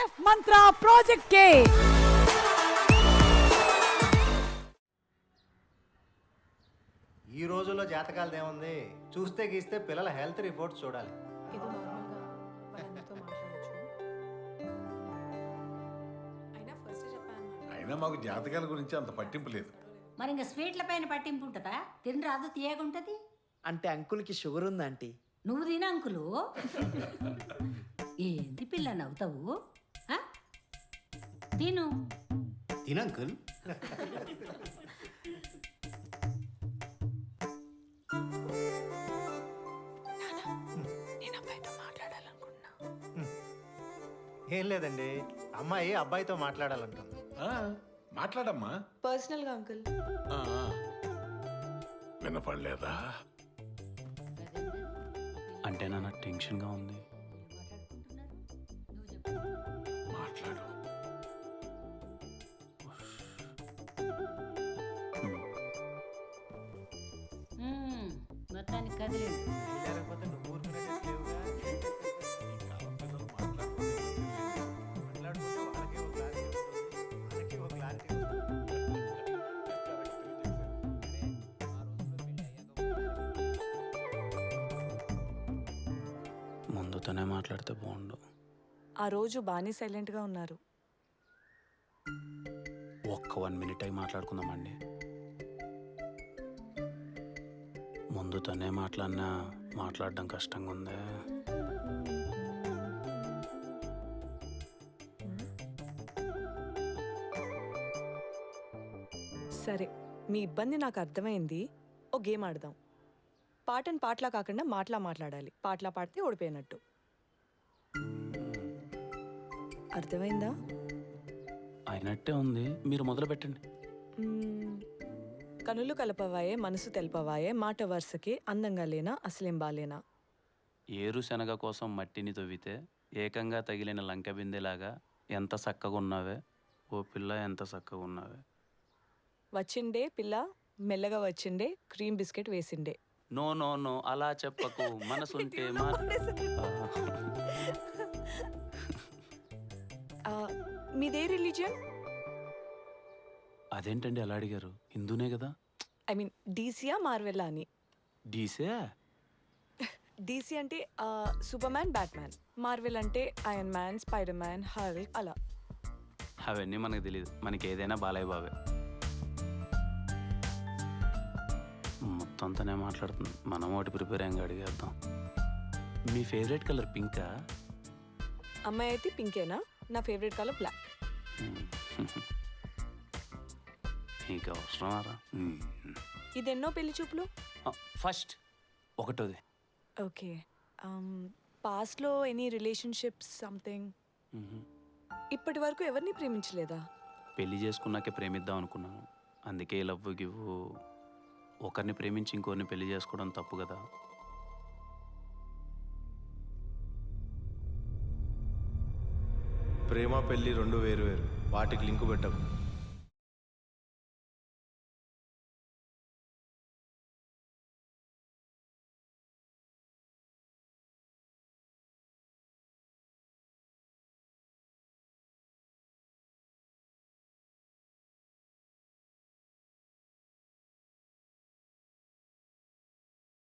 Chef మంత్ర project కే ఈ రోజుల్లో జాతకాలది ఏముంది, చూస్తే గీస్తే పిల్లల హెల్త్ రిపోర్ట్స్ చూడాలి. ఏదో నార్మల్గా వాళ్ళందరితో మాట్లాడచ్చు. అయినా ఫస్ట్ చెప్పాను. అయినా మాకు జాతకాల గురించి అంత పట్టింపు లేదు. మరి ఇంకా స్వీట్ల పైన పట్టింపు ఉంటుందా? తిని రాదు తీయగుంటది. అంటే అంకుల్కి షుగర్ ఉందా ఆంటీ? నువ్వు తిన అంకులు. ఏంది పిల్ల నవ్వుతావు? ఆ? తిను. తినంకుల్. నేను అబ్బాయితో మాట్లాడాలనుకుంటున్నా. ఏం లేదండి, అమ్మాయి అబ్బాయితో మాట్లాడాలంటుంది. ఆ, మాట్లాడమ్మా. పర్సనల్గా అంకుల్. వినపడలేదా? అంటే నాన్న టెన్షన్గా ఉంది. మాట్లాడు. మొత్తానికి కదిలేదు. లేకపోతే నువ్వు ఊరుకునేటట్లేవుగా. మాట్లాడుకుంటే వాళ్ళకి ఒక క్లారిటీ ఉంటుంది, మనకి ఒక క్లారిటీ ముందుతోనే మాట్లాడితే బాగుండు. ఆ రోజు బాగానే సైలెంట్గా ఉన్నారు. ఒక్క 1 మినిట్ అయి మాట్లాడుకుందామండి. ముందుతోనే మాట్లాడినా మాట్లాడడం కష్టంగా ఉందే. సరే, మీ ఇబ్బంది నాకు అర్థమైంది. ఓ గేమ్ ఆడదాం. పాటని పాటలా కాకుండా మాట్లాడాలి. పాటలా పాడితే ఓడిపోయినట్టు. అర్థమైందా? అయినట్టే ఉంది, మీరు మొదలు పెట్టండి. కనులు కలపవాయే, మనసు తెలపవాయే, మాట వరుసకి అందంగా లేనా, అసలేం బాలేనా. ఏరు శనగ కోసం మట్టిని తవ్వితే ఏకంగా తగిలిన లంక బిందెలాగా ఎంత చక్కగా ఉన్నావే ఓ పిల్ల, ఎంత చక్కగా ఉన్నావే. వచ్చిండే పిల్ల, మెల్లగా వచ్చిండే, క్రీమ్ బిస్కెట్ వేసిండే. నో నో నో, అలా చెప్పకు, మనసుంటే మీదే రిలీజియన్? అదేంటండి అలా అడిగారు? హిందూనే కదా. ఐ మీన్ డీసీయా మార్వెల్లా అని. డీసే. డీసీ అంటే సూపర్ మ్యాన్, బ్యాట్మ్యాన్. మార్వెల్ అంటే iron man, spider man, Hulk అలా. అవన్నీ మనకు తెలియదు, మనకి ఏదైనా బాలయ్య బాబే. మొత్తంతోనే మాట్లాడుతుంది, మనం ఒకటి ప్రిపేర్ అయ్యి అడిగేద్దాం. మీ ఫేవరెట్ కలర్ పింకా? అమ్మాయి అయితే పింకేనా? నా ఫేవరెట్ కలర్ బ్లాక్. నీకు అవసరమారా? ఇదెన్నో పెళ్లి చూపులు? ఫస్ట్ ఒకటోది. ఓకే. పాస్ట్లో ఎనీ రిలేషన్షిప్స్ సంథింగ్? ఇప్పటి వరకు ఎవరిని ప్రేమించలేదా? పెళ్లి చేసుకున్నాకే ప్రేమిద్దాం అనుకున్నాను, అందుకే లవ్ గివ్. ఒకరిని ప్రేమించి ఇంకోరిని పెళ్లి చేసుకోవడం తప్పు కదా. ప్రేమ పెళ్లి రెండు వేరు వేరు, వాటికి లింకు పెట్టకు.